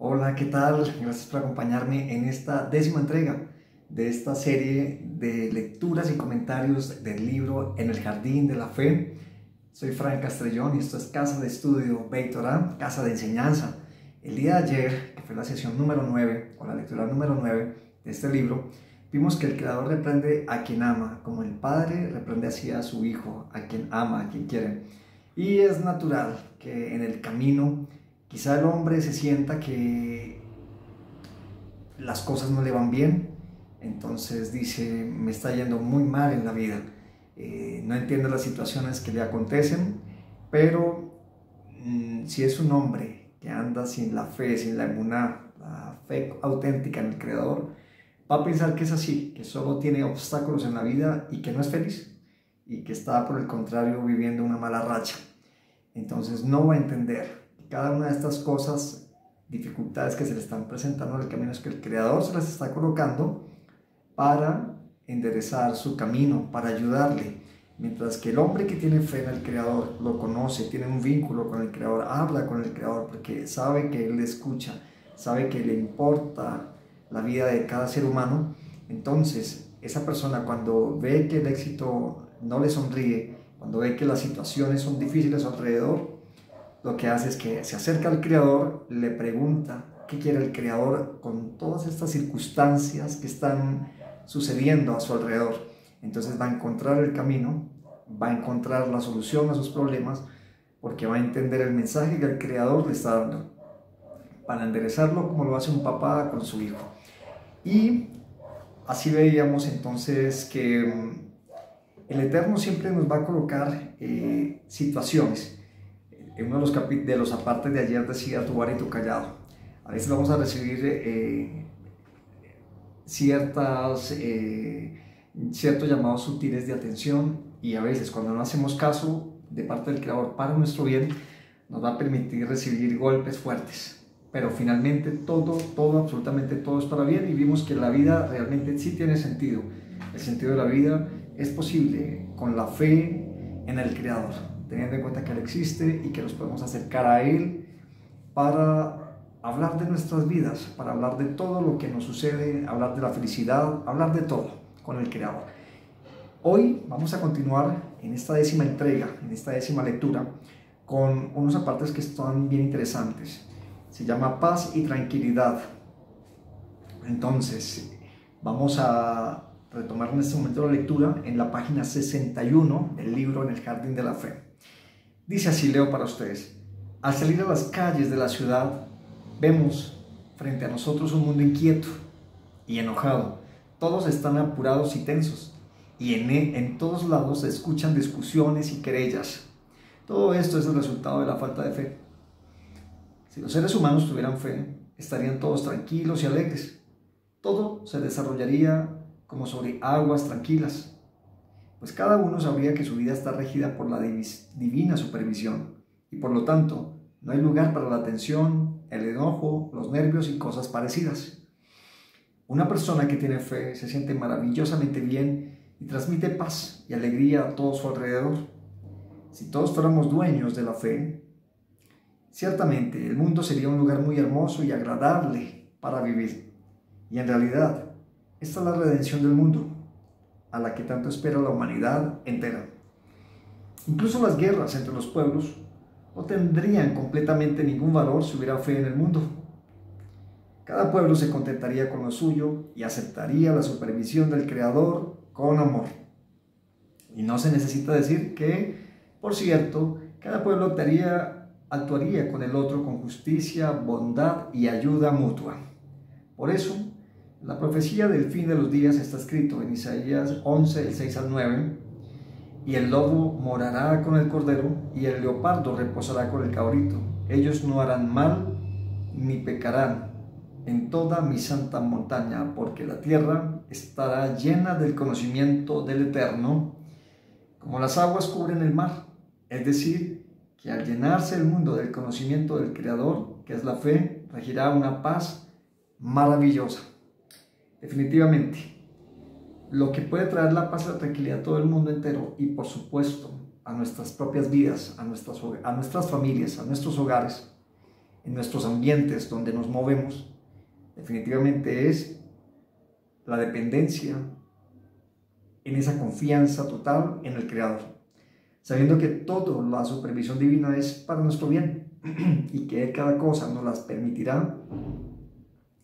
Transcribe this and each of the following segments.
Hola, ¿qué tal? Gracias por acompañarme en esta décima entrega de esta serie de lecturas y comentarios del libro En el Jardín de la Fe. Soy Frank Castrellón y esto es Casa de Estudio Beit Torah, Casa de Enseñanza. El día de ayer, que fue la sesión número 9, o la lectura número 9 de este libro, vimos que el Creador reprende a quien ama, como el Padre reprende así a su Hijo, a quien ama, a quien quiere. Y es natural que en el camino quizá el hombre se sienta que las cosas no le van bien, entonces dice, me está yendo muy mal en la vida, no entiende las situaciones que le acontecen, pero si es un hombre que anda sin la fe, sin la emuná, la fe auténtica en el Creador, va a pensar que es así, que solo tiene obstáculos en la vida y que no es feliz, y que está por el contrario viviendo una mala racha. Entonces no va a entender cada una de estas cosas, dificultades que se le están presentando en el camino, es que el Creador se las está colocando para enderezar su camino, para ayudarle. Mientras que el hombre que tiene fe en el Creador, lo conoce, tiene un vínculo con el Creador, habla con el Creador porque sabe que Él le escucha, sabe que le importa la vida de cada ser humano. Entonces esa persona, cuando ve que el éxito no le sonríe, cuando ve que las situaciones son difíciles alrededor, lo que hace es que se acerca al Creador, le pregunta qué quiere el Creador con todas estas circunstancias que están sucediendo a su alrededor. Entonces va a encontrar el camino, va a encontrar la solución a sus problemas, porque va a entender el mensaje que el Creador le está dando, para enderezarlo como lo hace un papá con su hijo. Y así veíamos entonces que el Eterno siempre nos va a colocar situaciones. En uno de los apartes de ayer decía tu vara y tu callado. A veces vamos a recibir ciertos llamados sutiles de atención, y a veces cuando no hacemos caso de parte del Creador para nuestro bien, nos va a permitir recibir golpes fuertes. Pero finalmente todo, absolutamente todo es para bien, y vimos que la vida realmente sí tiene sentido. El sentido de la vida es posible con la fe en el Creador, teniendo en cuenta que Él existe y que nos podemos acercar a Él para hablar de nuestras vidas, para hablar de todo lo que nos sucede, hablar de la felicidad, hablar de todo con el Creador. Hoy vamos a continuar en esta décima entrega, en esta décima lectura, con unos apartes que están bien interesantes. Se llama Paz y Tranquilidad. Entonces, vamos a retomar en este momento la lectura en la página 61 del libro En el Jardín de la Fe. Dice así, leo para ustedes: al salir a las calles de la ciudad, vemos frente a nosotros un mundo inquieto y enojado. Todos están apurados y tensos, y en todos lados se escuchan discusiones y querellas. Todo esto es el resultado de la falta de fe. Si los seres humanos tuvieran fe, estarían todos tranquilos y alegres. Todo se desarrollaría como sobre aguas tranquilas, pues cada uno sabría que su vida está regida por la divina supervisión, y por lo tanto no hay lugar para la tensión, el enojo, los nervios y cosas parecidas. Una persona que tiene fe se siente maravillosamente bien y transmite paz y alegría a todo su alrededor. Si todos fuéramos dueños de la fe, ciertamente el mundo sería un lugar muy hermoso y agradable para vivir. Y en realidad, esta es la redención del mundo, a la que tanto espera la humanidad entera. Incluso las guerras entre los pueblos no tendrían completamente ningún valor si hubiera fe en el mundo. Cada pueblo se contentaría con lo suyo y aceptaría la supervisión del Creador con amor. Y no se necesita decir que, por cierto, cada pueblo actuaría con el otro con justicia, bondad y ayuda mutua. Por eso, la profecía del fin de los días está escrito en Isaías 11, del 6 al 9, y el lobo morará con el cordero, y el leopardo reposará con el cabrito. Ellos no harán mal ni pecarán en toda mi santa montaña, porque la tierra estará llena del conocimiento del Eterno, como las aguas cubren el mar. Es decir, que al llenarse el mundo del conocimiento del Creador, que es la fe, regirá una paz maravillosa. Definitivamente, lo que puede traer la paz y la tranquilidad a todo el mundo entero, y por supuesto a nuestras propias vidas, a nuestras familias, a nuestros hogares, en nuestros ambientes donde nos movemos, definitivamente es la dependencia en esa confianza total en el Creador, sabiendo que toda la supervisión divina es para nuestro bien y que Él cada cosa nos las permitirá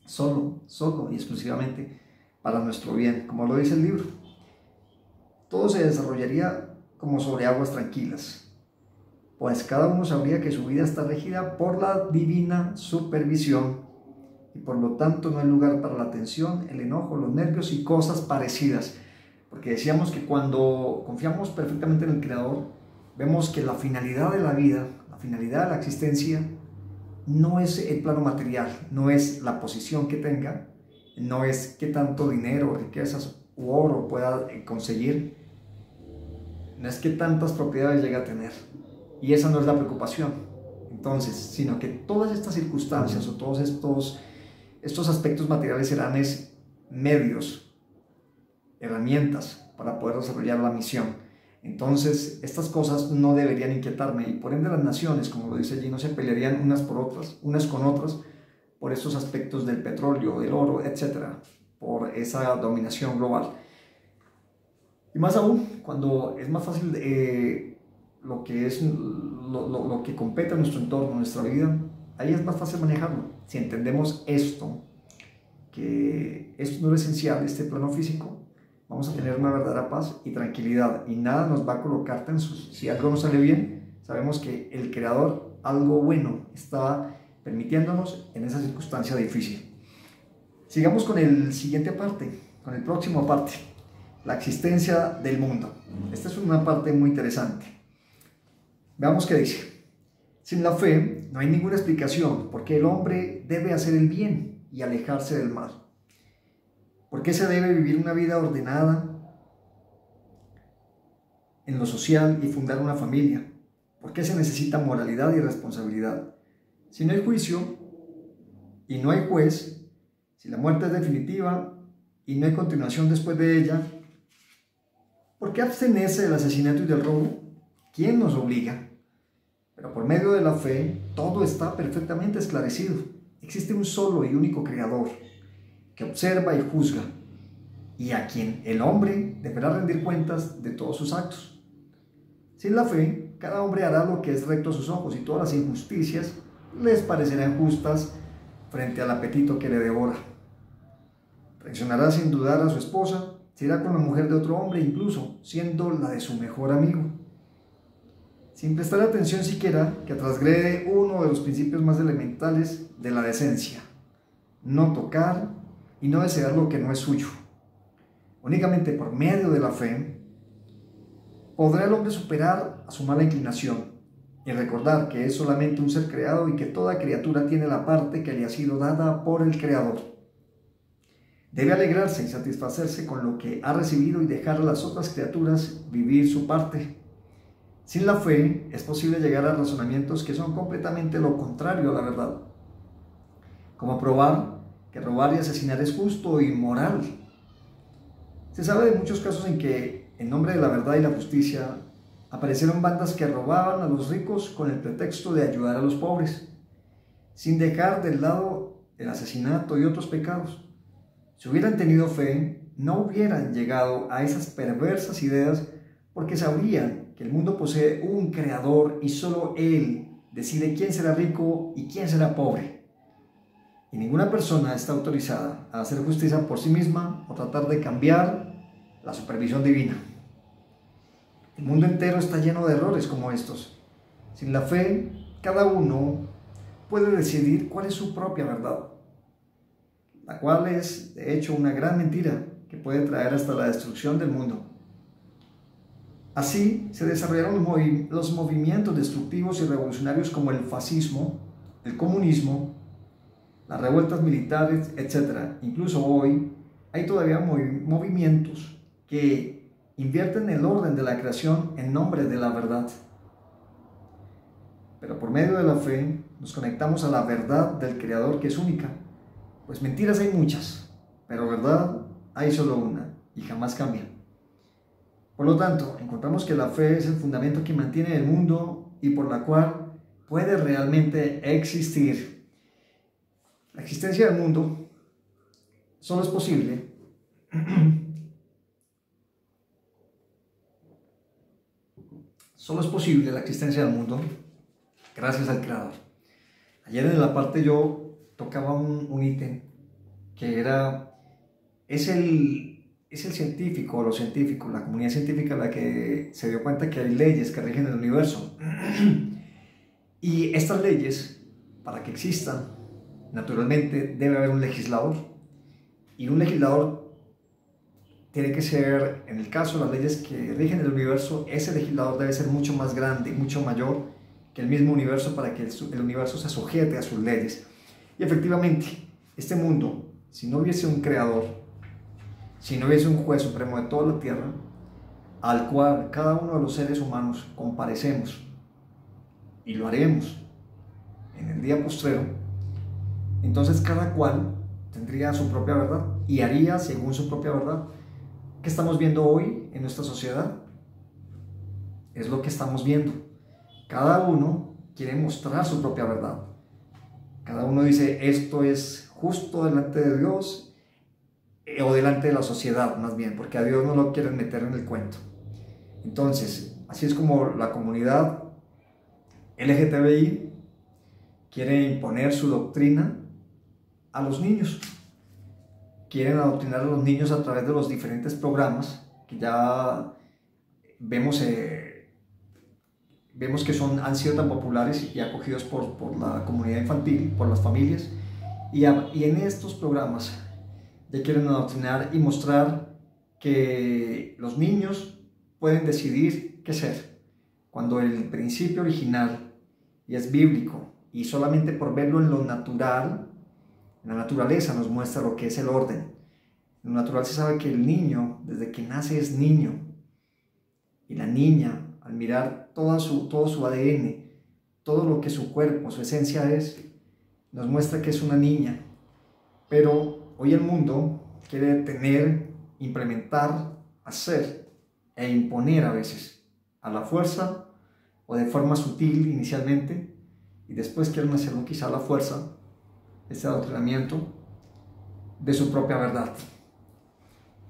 solo y exclusivamente para nuestro bien, como lo dice el libro. Todo se desarrollaría como sobre aguas tranquilas, pues cada uno sabría que su vida está regida por la divina supervisión y por lo tanto no hay lugar para la tensión, el enojo, los nervios y cosas parecidas, porque decíamos que cuando confiamos perfectamente en el Creador, vemos que la finalidad de la vida, la finalidad de la existencia, no es el plano material, no es la posición que tenga, no es qué tanto dinero, riquezas u oro pueda conseguir, no es qué tantas propiedades llega a tener, y esa no es la preocupación, entonces, sino que todas estas circunstancias o todos estos aspectos materiales serán medios, herramientas para poder desarrollar la misión. Entonces, estas cosas no deberían inquietarme y por ende las naciones, como lo dice allí, no se pelearían unas con otras, por estos aspectos del petróleo, del oro, etcétera, por esa dominación global. Y más aún, cuando es más fácil lo que compete a nuestro entorno, nuestra vida, ahí es más fácil manejarlo. Si entendemos esto, que esto no es esencial, este plano físico, vamos a tener una verdadera paz y tranquilidad y nada nos va a colocar tensos. Si algo no sale bien, sabemos que el Creador algo bueno está permitiéndonos en esa circunstancia difícil. Sigamos con el siguiente parte, con el próximo parte, la existencia del mundo. Esta es una parte muy interesante. Veamos qué dice. Sin la fe no hay ninguna explicación por qué el hombre debe hacer el bien y alejarse del mal. ¿Por qué se debe vivir una vida ordenada en lo social y fundar una familia? ¿Por qué se necesita moralidad y responsabilidad? Si no hay juicio y no hay juez, si la muerte es definitiva y no hay continuación después de ella, ¿por qué abstenerse del asesinato y del robo? ¿Quién nos obliga? Pero por medio de la fe todo está perfectamente esclarecido. Existe un solo y único Creador que observa y juzga, y a quien el hombre deberá rendir cuentas de todos sus actos. Sin la fe, cada hombre hará lo que es recto a sus ojos, y todas las injusticias les parecerán justas frente al apetito que le devora. Traicionará sin dudar a su esposa, se irá con la mujer de otro hombre, incluso siendo la de su mejor amigo, sin prestar atención siquiera que transgrede uno de los principios más elementales de la decencia: no tocar y no desear lo que no es suyo. Únicamente por medio de la fe podrá el hombre superar a su mala inclinación y recordar que es solamente un ser creado y que toda criatura tiene la parte que le ha sido dada por el Creador. Debe alegrarse y satisfacerse con lo que ha recibido y dejar a las otras criaturas vivir su parte. Sin la fe es posible llegar a razonamientos que son completamente lo contrario a la verdad, como probar que robar y asesinar es justo y moral. Se sabe de muchos casos en que, en nombre de la verdad y la justicia, aparecieron bandas que robaban a los ricos con el pretexto de ayudar a los pobres, sin dejar de lado el asesinato y otros pecados. Si hubieran tenido fe, no hubieran llegado a esas perversas ideas, porque sabrían que el mundo posee un Creador y solo Él decide quién será rico y quién será pobre. Y ninguna persona está autorizada a hacer justicia por sí misma o tratar de cambiar la supervisión divina. El mundo entero está lleno de errores como estos. Sin la fe, cada uno puede decidir cuál es su propia verdad, la cual es, de hecho, una gran mentira que puede traer hasta la destrucción del mundo. Así se desarrollaron los movimientos destructivos y revolucionarios como el fascismo, el comunismo, las revueltas militares, etc. Incluso hoy hay todavía movimientos que invierten el orden de la creación en nombre de la verdad. Pero por medio de la fe nos conectamos a la verdad del Creador, que es única, pues mentiras hay muchas, pero verdad hay solo una y jamás cambia. Por lo tanto, encontramos que la fe es el fundamento que mantiene el mundo y por la cual puede realmente existir. La existencia del mundo solo es posible solo es posible la existencia del mundo gracias al Creador. Ayer en la parte yo tocaba un ítem que es el científico o los científicos, la comunidad científica la que se dio cuenta que hay leyes que rigen el universo. Y estas leyes, para que existan, naturalmente debe haber un legislador. Y un legislador tiene que ser, en el caso de las leyes que rigen el universo, ese legislador debe ser mucho más grande, mucho mayor que el mismo universo para que el universo se sujete a sus leyes. Y efectivamente, este mundo, si no hubiese un creador, si no hubiese un juez supremo de toda la tierra, al cual cada uno de los seres humanos comparecemos, y lo haremos en el día postrero, entonces cada cual tendría su propia verdad y haría según su propia verdad. ¿Qué estamos viendo hoy en nuestra sociedad? Es lo que estamos viendo. Cada uno quiere mostrar su propia verdad. Cada uno dice, esto es justo delante de Dios o delante de la sociedad, más bien, porque a Dios no lo quieren meter en el cuento. Entonces, así es como la comunidad LGTBI quiere imponer su doctrina a los niños. Quieren adoctrinar a los niños a través de los diferentes programas que ya vemos que han sido tan populares y acogidos por la comunidad infantil, por las familias. Y en estos programas ya quieren adoctrinar y mostrar que los niños pueden decidir qué ser, cuando el principio original, y es bíblico, y solamente por verlo en lo natural, la naturaleza nos muestra lo que es el orden. En lo natural se sabe que el niño, desde que nace, es niño. Y la niña, al mirar todo su ADN, todo lo que su cuerpo, su esencia es, nos muestra que es una niña. Pero hoy el mundo quiere tener, implementar, hacer e imponer a veces, a la fuerza o de forma sutil inicialmente, y después quieren hacerlo quizá a la fuerza, este adoctrinamiento de su propia verdad.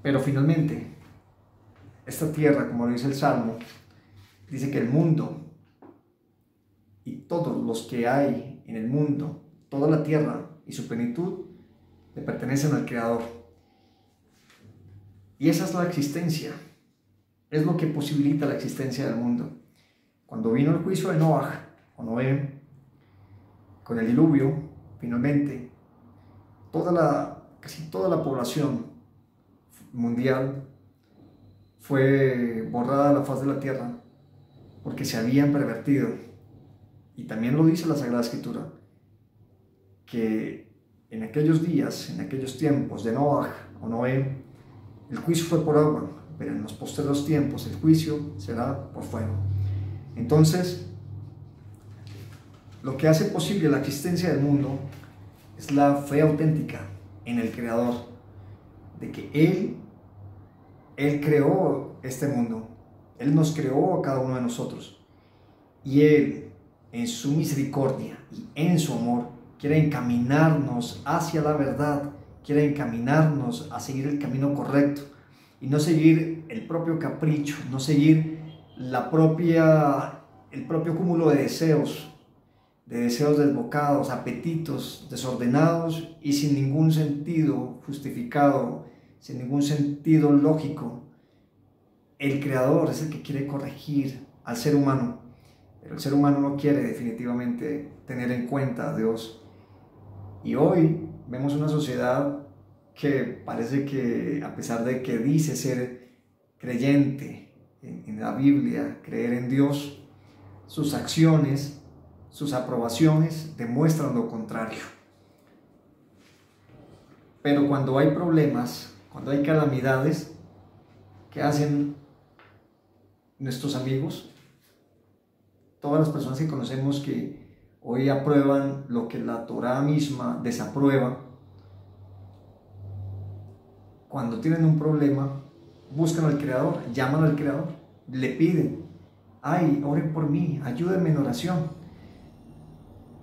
Pero finalmente, esta tierra, como lo dice el Salmo, dice que el mundo y todos los que hay en el mundo, toda la tierra y su plenitud, le pertenecen al Creador. Y esa es la existencia, es lo que posibilita la existencia del mundo. Cuando vino el juicio de Noé, con el diluvio, finalmente, casi toda la población mundial fue borrada de la faz de la tierra porque se habían pervertido. Y también lo dice la Sagrada Escritura, que en aquellos días, en aquellos tiempos de Noé, el juicio fue por agua, pero en los posteriores tiempos el juicio será por fuego. Entonces, lo que hace posible la existencia del mundo es la fe auténtica en el Creador, de que Él creó este mundo, Él nos creó a cada uno de nosotros, y Él, en su misericordia y en su amor, quiere encaminarnos hacia la verdad, quiere encaminarnos a seguir el camino correcto, y no seguir el propio capricho, no seguir el propio cúmulo de deseos desbocados, apetitos desordenados y sin ningún sentido justificado, sin ningún sentido lógico. El Creador es el que quiere corregir al ser humano, pero el ser humano no quiere definitivamente tener en cuenta a Dios. Y hoy vemos una sociedad que parece que, a pesar de que dice ser creyente en la Biblia, creer en Dios, sus acciones, sus aprobaciones demuestran lo contrario. Pero cuando hay problemas, cuando hay calamidades, ¿qué hacen nuestros amigos? Todas las personas que conocemos que hoy aprueban lo que la Torá misma desaprueba, cuando tienen un problema, buscan al Creador, llaman al Creador, le piden, ay, oren por mí, ayúdenme en oración.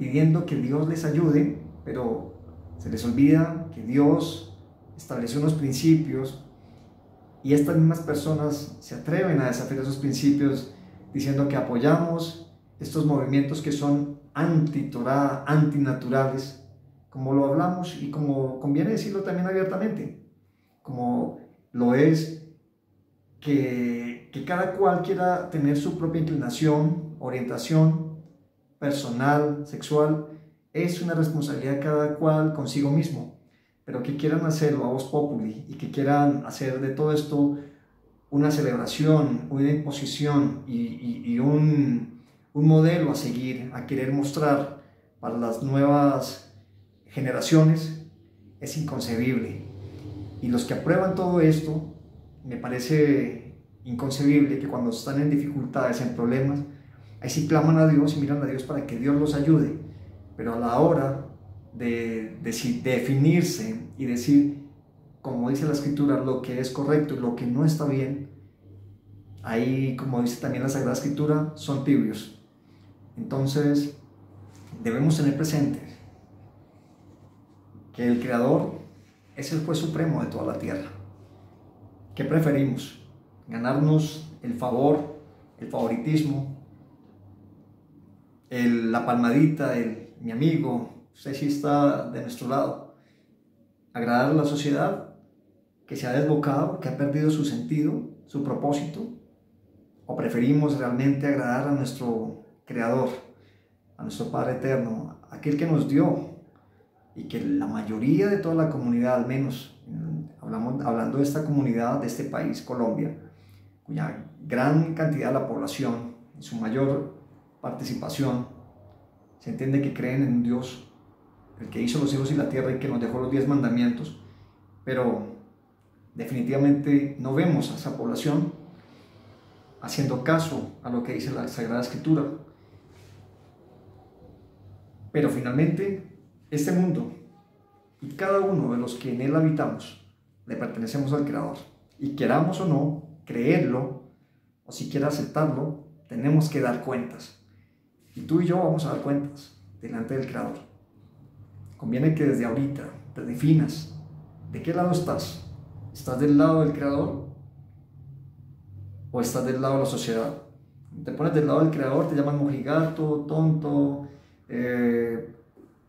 pidiendo que Dios les ayude, pero se les olvida que Dios estableció unos principios y estas mismas personas se atreven a desafiar esos principios diciendo que apoyamos estos movimientos que son anti-Torá, antinaturales, como lo hablamos y como conviene decirlo también abiertamente, como lo es que cada cual quiera tener su propia inclinación, orientación personal, sexual, es una responsabilidad de cada cual consigo mismo, pero que quieran hacerlo a voz populi y que quieran hacer de todo esto una celebración, una imposición y un modelo a seguir, a querer mostrar para las nuevas generaciones, es inconcebible. Y los que aprueban todo esto, me parece inconcebible que cuando están en dificultades, en problemas, ahí sí claman a Dios y miran a Dios para que Dios los ayude, pero a la hora de definirse y decir, como dice la Escritura, lo que es correcto y lo que no está bien, ahí, como dice también la Sagrada Escritura, son tibios. Entonces, debemos tener presente que el Creador es el juez supremo de toda la tierra. ¿Qué preferimos? ¿Ganarnos el favor, el favoritismo, la palmadita, mi amigo, usted sí está de nuestro lado? ¿Agradar a la sociedad que se ha desbocado, que ha perdido su sentido, su propósito? ¿O preferimos realmente agradar a nuestro Creador, a nuestro Padre Eterno, aquel que nos dio y que la mayoría de toda la comunidad, al menos hablando de esta comunidad, de este país, Colombia, cuya gran cantidad de la población, en su mayor participación, se entiende que creen en un Dios, el que hizo los cielos y la tierra y que nos dejó los 10 mandamientos, pero definitivamente no vemos a esa población haciendo caso a lo que dice la Sagrada Escritura. Pero finalmente, este mundo y cada uno de los que en él habitamos, le pertenecemos al Creador. Y queramos o no creerlo, o siquiera aceptarlo, tenemos que dar cuentas. Y tú y yo vamos a dar cuentas delante del Creador. Conviene que desde ahorita te definas de qué lado estás. ¿Estás del lado del Creador o estás del lado de la sociedad? Te pones del lado del Creador, te llaman mojigato, tonto,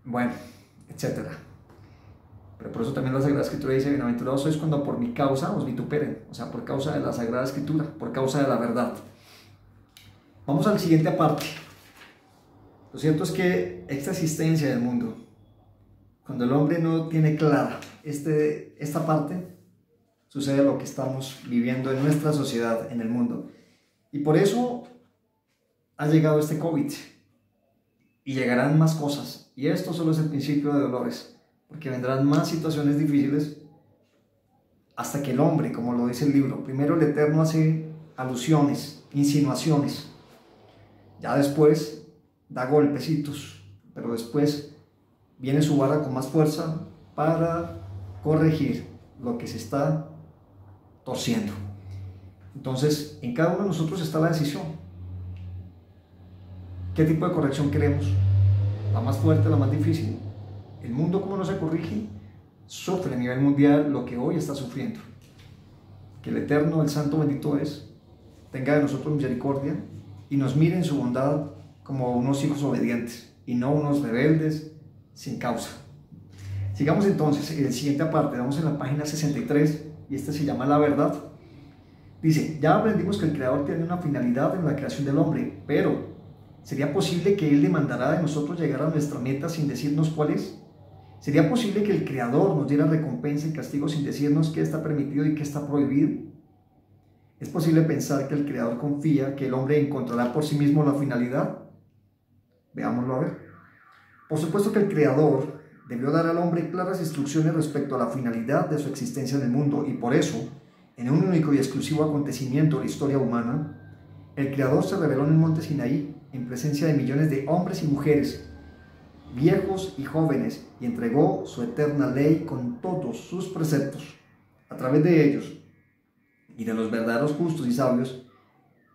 bueno, etcétera. Pero por eso también la Sagrada Escritura dice: bienaventurados sois cuando por mi causa os vituperen, o sea, por causa de la Sagrada Escritura, por causa de la verdad. Vamos al siguiente aparte. Lo cierto es que esta existencia del mundo, cuando el hombre no tiene clara esta parte, sucede lo que estamos viviendo en nuestra sociedad, en el mundo. Y por eso ha llegado este COVID. Y llegarán más cosas. Y esto solo es el principio de dolores, porque vendrán más situaciones difíciles hasta que el hombre, como lo dice el libro, primero el Eterno hace alusiones, insinuaciones, ya después da golpecitos, pero después viene su vara con más fuerza para corregir lo que se está torciendo. Entonces, en cada uno de nosotros está la decisión. ¿Qué tipo de corrección queremos? ¿La más fuerte, la más difícil? El mundo, como no se corrige, sufre a nivel mundial lo que hoy está sufriendo. Que el Eterno, el Santo bendito es, tenga de nosotros misericordia y nos mire en su bondad como unos hijos obedientes y no unos rebeldes sin causa. Sigamos entonces en la siguiente parte. Vamos en la página 63 y esta se llama La Verdad. Dice: ya aprendimos que el Creador tiene una finalidad en la creación del hombre, pero ¿sería posible que Él demandará de nosotros llegar a nuestra meta sin decirnos cuál es? ¿Sería posible que el Creador nos diera recompensa y castigo sin decirnos qué está permitido y qué está prohibido? ¿Es posible pensar que el Creador confía que el hombre encontrará por sí mismo la finalidad? Veámoslo a ver. Por supuesto que el Creador debió dar al hombre claras instrucciones respecto a la finalidad de su existencia en el mundo, y por eso, en un único y exclusivo acontecimiento de la historia humana, el Creador se reveló en el monte Sinaí, en presencia de millones de hombres y mujeres, viejos y jóvenes, y entregó su eterna ley con todos sus preceptos. A través de ellos y de los verdaderos justos y sabios,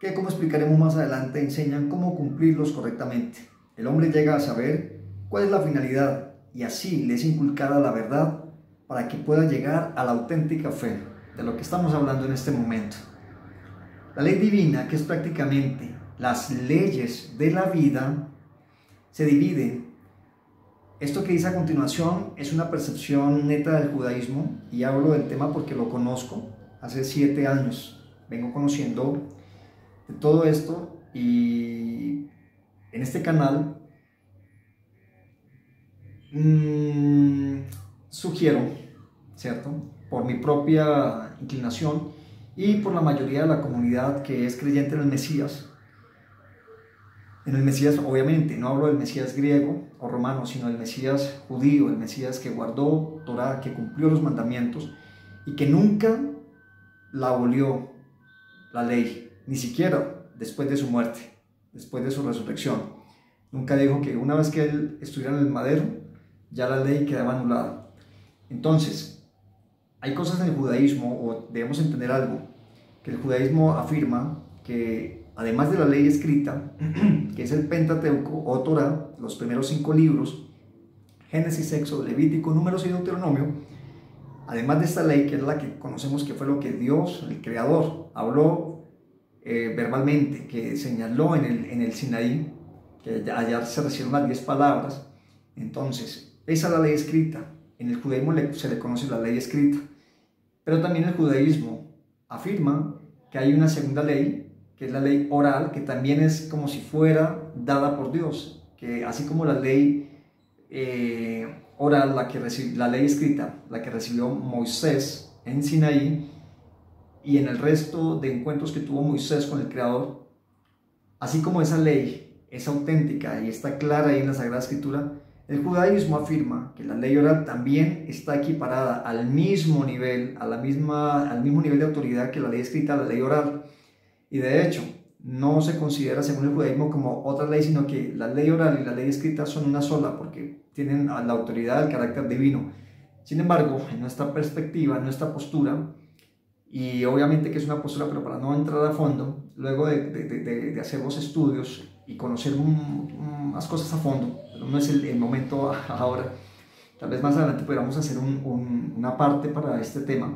que, como explicaremos más adelante, enseñan cómo cumplirlos correctamente, el hombre llega a saber ¿Cuál es la finalidad? Y así le es inculcada la verdad para que pueda llegar a la auténtica fe, de lo que estamos hablando en este momento. La ley divina, que es prácticamente las leyes de la vida, se divide. Esto que dice a continuación es una percepción neta del judaísmo, y hablo del tema porque lo conozco. Hace 7 años vengo conociendo de todo esto, y en este canal sugiero, ¿cierto?, por mi propia inclinación y por la mayoría de la comunidad que es creyente en el Mesías. En el Mesías, obviamente, no hablo del Mesías griego o romano, sino del Mesías judío, el Mesías que guardó Torá, que cumplió los mandamientos y que nunca la abolió, la ley, ni siquiera después de su muerte, después de su resurrección. Nunca dijo que una vez que él estuviera en el madero, ya la ley quedaba anulada. Entonces, hay cosas en el judaísmo, o debemos entender algo, que el judaísmo afirma que además de la ley escrita, que es el Pentateuco o Torá, los primeros 5 libros, Génesis, Éxodo, Levítico, Números y Deuteronomio, además de esta ley, que es la que conocemos que fue lo que Dios, el Creador, habló verbalmente, que señaló en el Sinaí, que allá se recibieron las 10 palabras. Entonces, esa es la ley escrita. En el judaísmo se le conoce la ley escrita. Pero también el judaísmo afirma que hay una segunda ley, que es la ley oral, que también es como si fuera dada por Dios, que así como la ley oral, la ley escrita, la que recibió Moisés en Sinaí y en el resto de encuentros que tuvo Moisés con el Creador, así como esa ley es auténtica y está clara ahí en la Sagrada Escritura, el judaísmo afirma que la ley oral también está equiparada al mismo nivel, al mismo nivel de autoridad que la ley escrita, la ley oral. Y de hecho, no se considera según el judaísmo como otra ley, sino que la ley oral y la ley escrita son una sola, porque tienen la autoridad, el carácter divino. Sin embargo, en nuestra perspectiva, en nuestra postura, y obviamente que es una postura, pero para no entrar a fondo, luego de hacer los estudios y conocer más cosas a fondo, pero no es el momento ahora, tal vez más adelante podamos hacer una parte para este tema.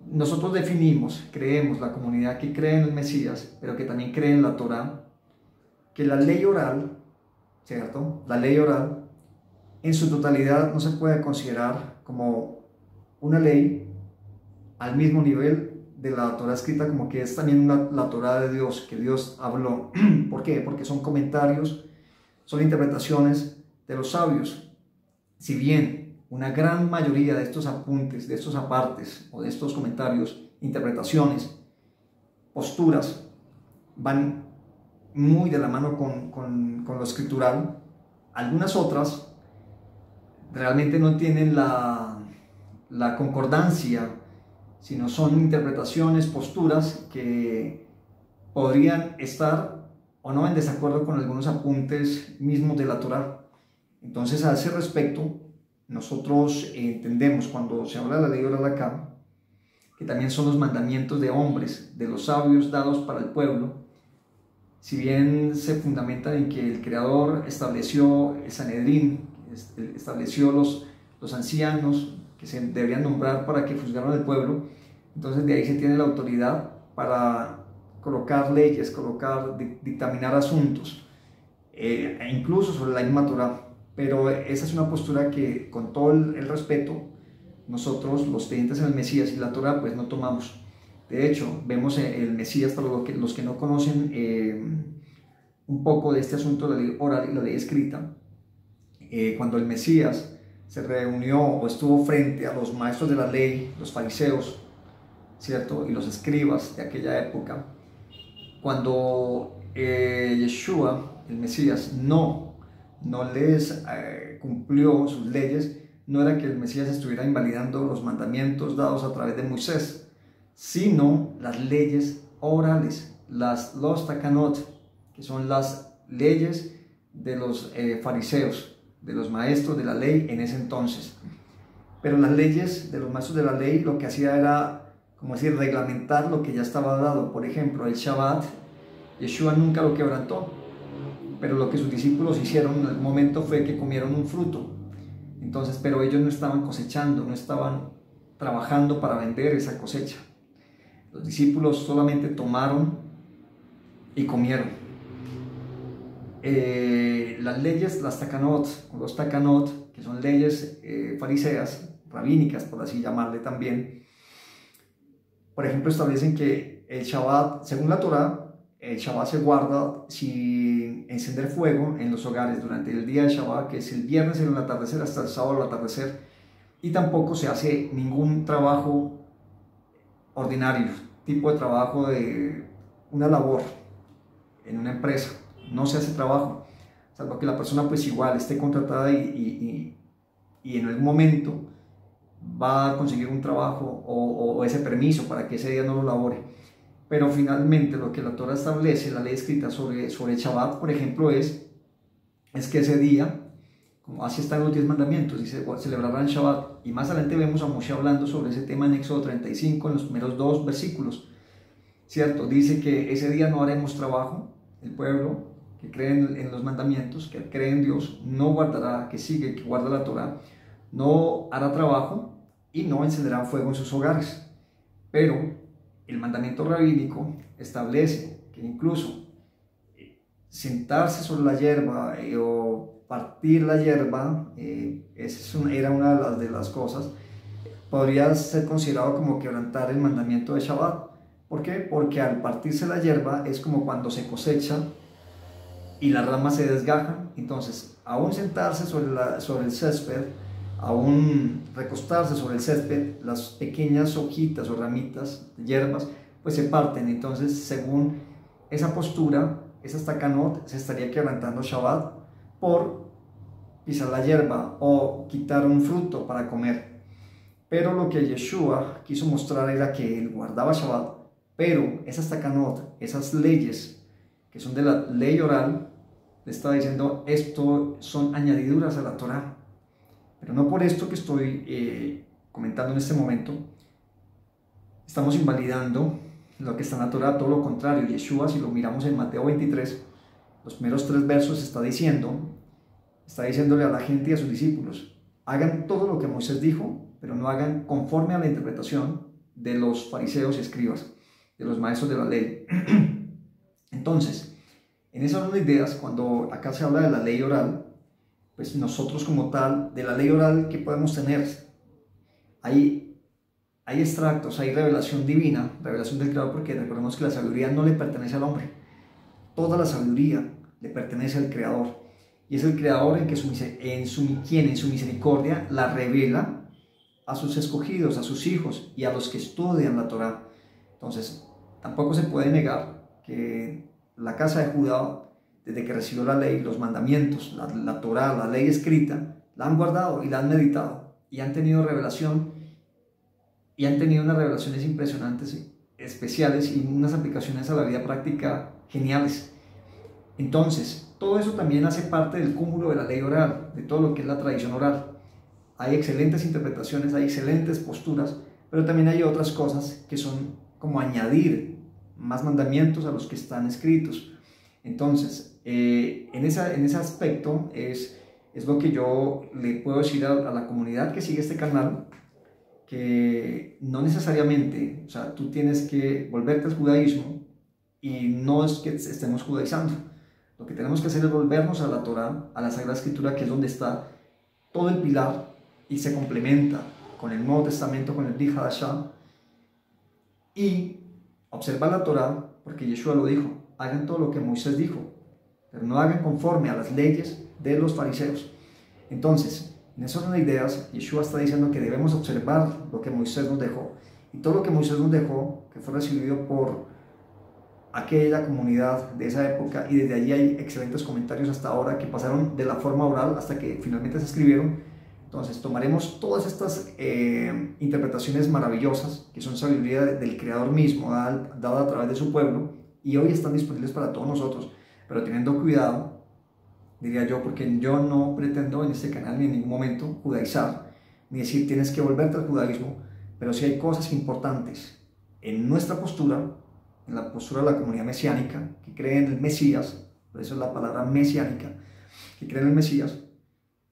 Nosotros definimos, creemos, la comunidad que cree en el Mesías, pero que también cree en la Torá, que la ley oral, ¿cierto?, la ley oral en su totalidad no se puede considerar como una ley al mismo nivel de la Torá escrita, como que es también la Torá de Dios, que Dios habló. ¿Por qué? Porque son comentarios, son interpretaciones de los sabios. Si bien una gran mayoría de estos apuntes, de estos apartes o de estos comentarios, interpretaciones, posturas, van muy de la mano con lo escritural, algunas otras realmente no tienen la concordancia, sino son interpretaciones, posturas que podrían estar o no en desacuerdo con algunos apuntes mismos de la Torá. Entonces, a ese respecto, nosotros entendemos, cuando se habla de la ley oral acá, que también son los mandamientos de hombres, de los sabios dados para el pueblo. Si bien se fundamentan en que el Creador estableció el Sanedrín, estableció los ancianos que se deberían nombrar para que juzgaran al pueblo, entonces de ahí se tiene la autoridad para colocar leyes, dictaminar asuntos, e incluso sobre la misma Torá. Pero esa es una postura que, con todo el respeto, nosotros, los creyentes en el Mesías y la Torá, pues no tomamos. De hecho, vemos el Mesías, para los que no conocen un poco de este asunto de la ley oral y la ley escrita, cuando el Mesías se reunió o estuvo frente a los maestros de la ley, los fariseos, ¿cierto?, y los escribas de aquella época, cuando Yeshua, el Mesías, no les cumplió sus leyes, no era que el Mesías estuviera invalidando los mandamientos dados a través de Moisés, sino las leyes orales, los takanot, que son las leyes de los fariseos, de los maestros de la ley en ese entonces. Pero las leyes de los maestros de la ley lo que hacía era, como decir, reglamentar lo que ya estaba dado. Por ejemplo, el Shabbat, Yeshua nunca lo quebrantó. pero lo que sus discípulos hicieron en algún momento fue que comieron un fruto. Entonces, pero ellos no estaban cosechando, no estaban trabajando para vender esa cosecha. Los discípulos solamente tomaron y comieron. Las leyes, las takanot, o los takanot, que son leyes fariseas, rabínicas, por así llamarle también, por ejemplo, establecen que el Shabbat, según la Torá, el Shabbat se guarda sin encender fuego en los hogares durante el día de Shabbat, que es el viernes en el atardecer hasta el sábado al atardecer, y tampoco se hace ningún trabajo ordinario, tipo de trabajo de una labor en una empresa. No se hace trabajo, salvo que la persona pues igual esté contratada y en algún momento va a conseguir un trabajo o ese permiso para que ese día no lo labore. Pero finalmente lo que la Torá establece, la ley escrita sobre el Shabbat, por ejemplo, es que ese día, como así están los 10 mandamientos, dice, celebrarán Shabbat. Y más adelante vemos a Moshe hablando sobre ese tema en Éxodo 35, en los primeros 2 versículos, ¿cierto? Dice que ese día no haremos trabajo, el pueblo que cree en los mandamientos, que cree en Dios, no guardará, que sigue, que guarda la Torá, no hará trabajo y no encenderá fuego en sus hogares. Pero el mandamiento rabínico establece que incluso sentarse sobre la hierba o partir la hierba, era una de las cosas, podría ser considerado como quebrantar el mandamiento de Shabbat. ¿Por qué? Porque al partirse la hierba es como cuando se cosecha y las ramas se desgajan. Entonces, aún sentarse sobre el césped, aún recostarse sobre el césped, las pequeñas hojitas o ramitas de hierbas pues se parten. Entonces, según esa postura, esa takanot, se estaría quebrantando Shabbat por pisar la hierba o quitar un fruto para comer. Pero lo que Yeshua quiso mostrar era que él guardaba Shabbat, pero esas takanot, esas leyes que son de la ley oral, le estaba diciendo, esto son añadiduras a la Torá. Pero no por esto que estoy comentando en este momento, estamos invalidando lo que está en la Torá, todo lo contrario. Yeshua, si lo miramos en Mateo 23, los primeros 3 versos está diciéndole a la gente y a sus discípulos, hagan todo lo que Moisés dijo, pero no hagan conforme a la interpretación de los fariseos y escribas, de los maestros de la ley. Entonces, en ese orden de ideas, cuando acá se habla de la ley oral, pues nosotros como tal, de la ley oral que podemos tener, hay extractos, hay revelación divina, revelación del Creador, porque recordemos que la sabiduría no le pertenece al hombre, toda la sabiduría le pertenece al Creador, y es el Creador en su misericordia la revela a sus escogidos, a sus hijos y a los que estudian la Torá. Entonces, tampoco se puede negar que la casa de Judá, desde que recibió la ley, los mandamientos, la Torá, la ley escrita, la han guardado y la han meditado y han tenido revelación y han tenido unas revelaciones impresionantes, especiales y unas aplicaciones a la vida práctica geniales. Entonces, todo eso también hace parte del cúmulo de la ley oral, de todo lo que es la tradición oral. Hay excelentes interpretaciones, hay excelentes posturas, pero también hay otras cosas que son como añadir más mandamientos a los que están escritos. Entonces, en ese aspecto es lo que yo le puedo decir a la comunidad que sigue este canal, que no necesariamente, o sea, tú tienes que volverte al judaísmo y no es que estemos judaizando. Lo que tenemos que hacer es volvernos a la Torá, a la Sagrada Escritura, que es donde está todo el pilar y se complementa con el Nuevo Testamento, con el Brit Hadashah, y observar la Torá, porque Yeshua lo dijo, hagan todo lo que Moisés dijo, pero no hagan conforme a las leyes de los fariseos. Entonces, en esas son ideas, Yeshua está diciendo que debemos observar lo que Moisés nos dejó, y todo lo que Moisés nos dejó, que fue recibido por aquella comunidad de esa época, y desde allí hay excelentes comentarios hasta ahora que pasaron de la forma oral hasta que finalmente se escribieron. Entonces tomaremos todas estas interpretaciones maravillosas que son sabiduría del Creador mismo, dada a través de su pueblo, y hoy están disponibles para todos nosotros, pero teniendo cuidado, diría yo, porque yo no pretendo en este canal ni en ningún momento judaizar, ni decir tienes que volverte al judaísmo, pero sí hay cosas importantes en nuestra postura, en la postura de la comunidad mesiánica, que cree en el Mesías, por eso es la palabra mesiánica, que creen en el Mesías.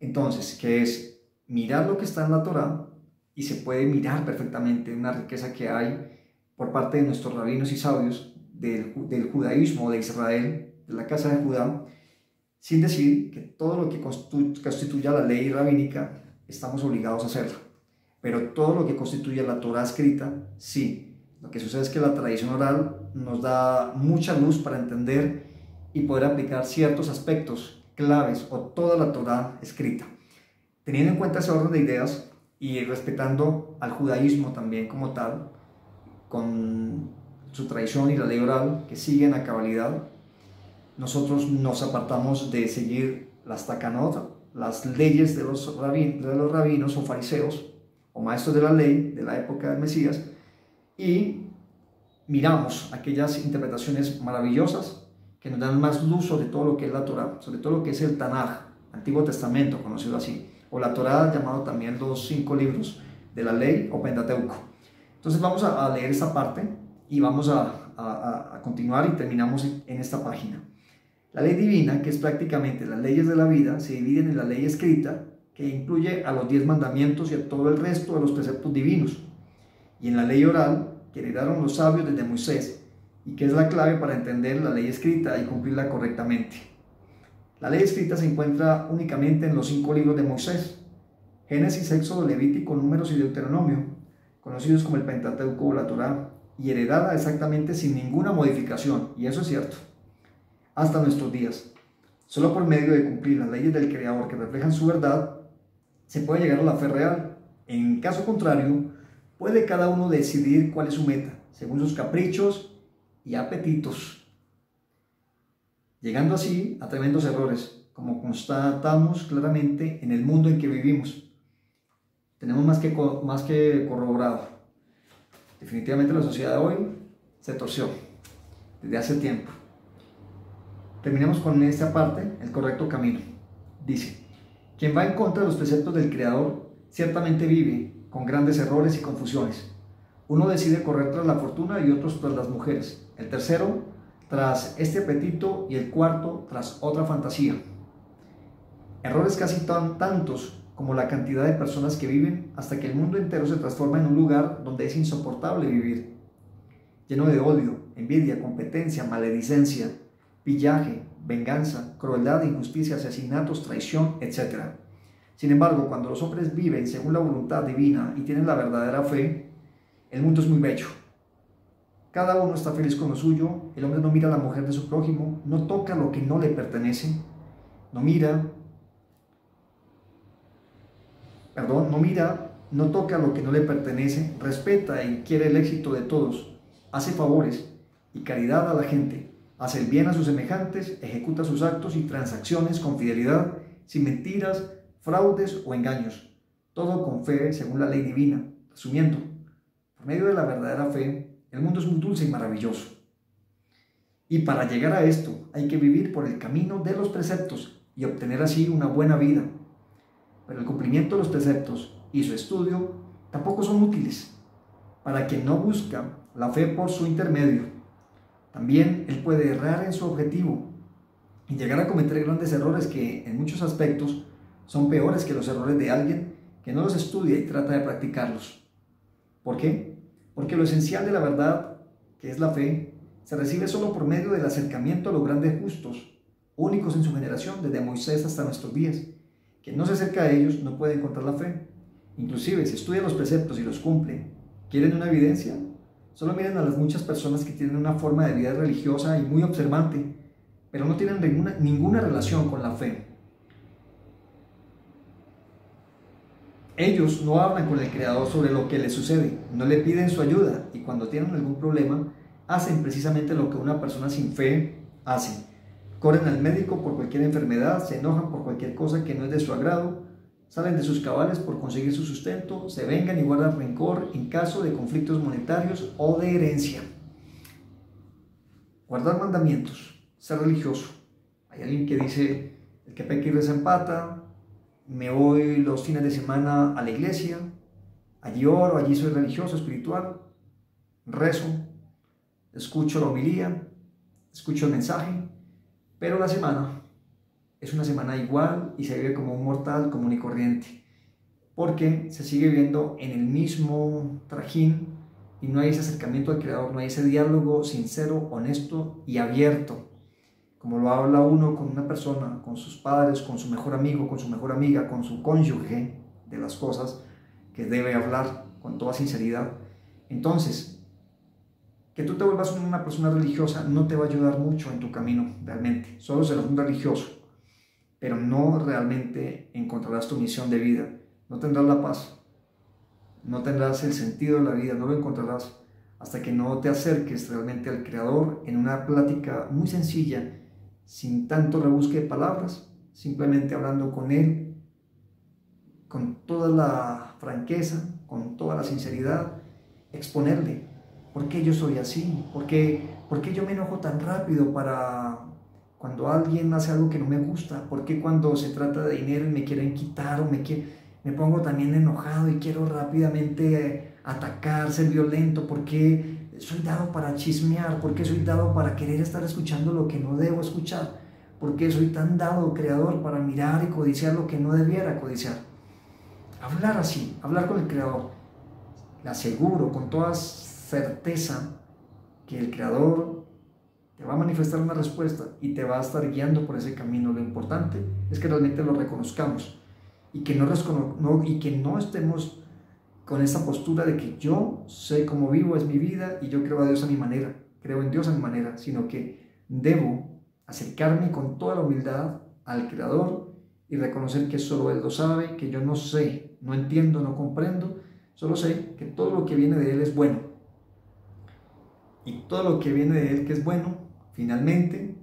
Entonces, que es mirar lo que está en la Torá, y se puede mirar perfectamente una riqueza que hay por parte de nuestros rabinos y sabios del judaísmo de Israel, de la casa de Judá, sin decir que todo lo que constituya la ley rabínica estamos obligados a hacerlo. Pero todo lo que constituye la Torá escrita, sí. Lo que sucede es que la tradición oral nos da mucha luz para entender y poder aplicar ciertos aspectos claves o toda la Torá escrita. Teniendo en cuenta ese orden de ideas y respetando al judaísmo también como tal, con su tradición y la ley oral que siguen a cabalidad, nosotros nos apartamos de seguir las takanot, las leyes de los rabinos o fariseos o maestros de la ley de la época del Mesías, y miramos aquellas interpretaciones maravillosas que nos dan más luz sobre todo lo que es la Torá, sobre todo lo que es el Tanaj, Antiguo Testamento, conocido así, o la Torá, llamado también los 5 libros de la ley o Pentateuco. Entonces vamos a leer esta parte y vamos a continuar y terminamos en esta página. La ley divina, que es prácticamente las leyes de la vida, se dividen en la ley escrita, que incluye a los 10 mandamientos y a todo el resto de los preceptos divinos, y en la ley oral, que heredaron los sabios desde Moisés, y que es la clave para entender la ley escrita y cumplirla correctamente. La ley escrita se encuentra únicamente en los 5 libros de Moisés: Génesis, Éxodo, Levítico, Números y Deuteronomio, conocidos como el Pentateuco o la Torá, y heredada exactamente sin ninguna modificación, y eso es cierto, hasta nuestros días. Solo por medio de cumplir las leyes del Creador que reflejan su verdad, se puede llegar a la fe real. En caso contrario, puede cada uno decidir cuál es su meta, según sus caprichos y apetitos, llegando así a tremendos errores, como constatamos claramente en el mundo en que vivimos. Tenemos más que corroborado. Definitivamente la sociedad de hoy se torció desde hace tiempo. Terminemos con esta parte, el correcto camino. Dice: quien va en contra de los preceptos del Creador ciertamente vive con grandes errores y confusiones. Uno decide correr tras la fortuna y otros tras las mujeres. El tercero tras este apetito y el cuarto tras otra fantasía. Errores casi tantos como la cantidad de personas que viven, hasta que el mundo entero se transforma en un lugar donde es insoportable vivir, lleno de odio, envidia, competencia, maledicencia, pillaje, venganza, crueldad, injusticia, asesinatos, traición, etc. Sin embargo, cuando los hombres viven según la voluntad divina y tienen la verdadera fe, el mundo es muy bello. Cada uno está feliz con lo suyo. El hombre no mira a la mujer de su prójimo, no toca lo que no le pertenece, no toca lo que no le pertenece, respeta y quiere el éxito de todos, hace favores y caridad a la gente, hace el bien a sus semejantes, ejecuta sus actos y transacciones con fidelidad, sin mentiras, fraudes o engaños, todo con fe según la ley divina. Resumiendo, por medio de la verdadera fe, el mundo es muy dulce y maravilloso. Y para llegar a esto hay que vivir por el camino de los preceptos y obtener así una buena vida. Pero el cumplimiento de los preceptos y su estudio tampoco son útiles para quien no busca la fe por su intermedio. También él puede errar en su objetivo y llegar a cometer grandes errores que en muchos aspectos son peores que los errores de alguien que no los estudia y trata de practicarlos. ¿Por qué? Porque lo esencial de la verdad, que es la fe, se recibe solo por medio del acercamiento a los grandes justos, únicos en su generación desde Moisés hasta nuestros días. Quien no se acerca a ellos no puede encontrar la fe. Inclusive si estudian los preceptos y los cumplen, ¿quieren una evidencia? Solo miren a las muchas personas que tienen una forma de vida religiosa y muy observante, pero no tienen ninguna relación con la fe. Ellos no hablan con el Creador sobre lo que les sucede, no le piden su ayuda, y cuando tienen algún problema, hacen precisamente lo que una persona sin fe hace. Corren al médico por cualquier enfermedad, se enojan por cualquier cosa que no es de su agrado, salen de sus cabales por conseguir su sustento, se vengan y guardan rencor en caso de conflictos monetarios o de herencia. Guardar mandamientos, ser religioso. Hay alguien que dice: el que peca y reza empata. Me voy los fines de semana a la iglesia, allí oro, allí soy religioso, espiritual, rezo, escucho la homilía, escucho el mensaje, Pero la semana es una semana igual y se vive como un mortal común y corriente, porque se sigue viviendo en el mismo trajín y no hay ese acercamiento al Creador, no hay ese diálogo sincero, honesto y abierto, como lo habla uno con una persona, con sus padres, con su mejor amigo, con su mejor amiga, con su cónyuge, de las cosas que debe hablar con toda sinceridad. Entonces, que tú te vuelvas una persona religiosa no te va a ayudar mucho en tu camino, realmente. Solo serás un religioso, pero no realmente encontrarás tu misión de vida. No tendrás la paz, no tendrás el sentido de la vida, no lo encontrarás hasta que no te acerques realmente al Creador en una plática muy sencilla, sin tanto rebusque de palabras, simplemente hablando con Él, con toda la franqueza, con toda la sinceridad, exponerle por qué yo soy así, por qué yo me enojo tan rápido para cuando alguien hace algo que no me gusta, por qué cuando se trata de dinero y me quieren quitar o me pongo también enojado y quiero rápidamente atacar, ser violento, por qué soy dado para chismear, por qué soy dado para querer estar escuchando lo que no debo escuchar, por qué soy tan dado, Creador, para mirar y codiciar lo que no debiera codiciar. Hablar así, hablar con el Creador. Le aseguro con toda certeza que el Creador te va a manifestar una respuesta y te va a estar guiando por ese camino. Lo importante es que realmente lo reconozcamos y que no estemos con esa postura de que yo sé cómo vivo, es mi vida y yo creo a Dios a mi manera, creo en Dios a mi manera, sino que debo acercarme con toda la humildad al Creador y reconocer que solo Él lo sabe, que yo no sé, no entiendo, no comprendo, solo sé que todo lo que viene de Él es bueno. Y todo lo que viene de Él que es bueno, finalmente,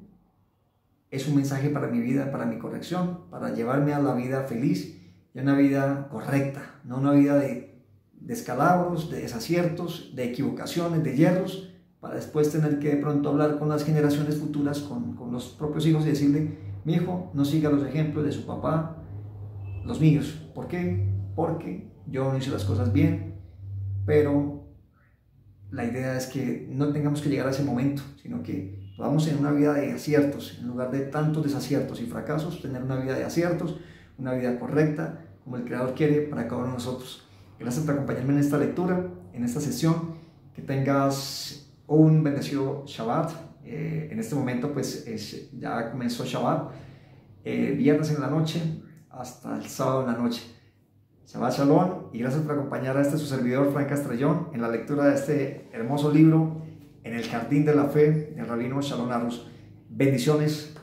es un mensaje para mi vida, para mi corrección, para llevarme a la vida feliz y a una vida correcta, no una vida de descalabros, de desaciertos, de equivocaciones, de hierros, para después tener que de pronto hablar con las generaciones futuras, con los propios hijos y decirle: mi hijo, no siga los ejemplos de su papá, los míos. ¿Por qué? Porque yo no hice las cosas bien, pero la idea es que no tengamos que llegar a ese momento, sino que podamos tener una vida de aciertos, en lugar de tantos desaciertos y fracasos, tener una vida de aciertos, una vida correcta, como el Creador quiere para cada uno de nosotros. Gracias por acompañarme en esta lectura, en esta sesión. Que tengas un bendecido Shabbat. En este momento pues ya comenzó Shabbat, viernes en la noche hasta el sábado en la noche. Shabbat Shalom y gracias por acompañar a su servidor Frank Castrellón en la lectura de este hermoso libro, En el Jardín de la Fe, del Rabino Shalom Arush. Bendiciones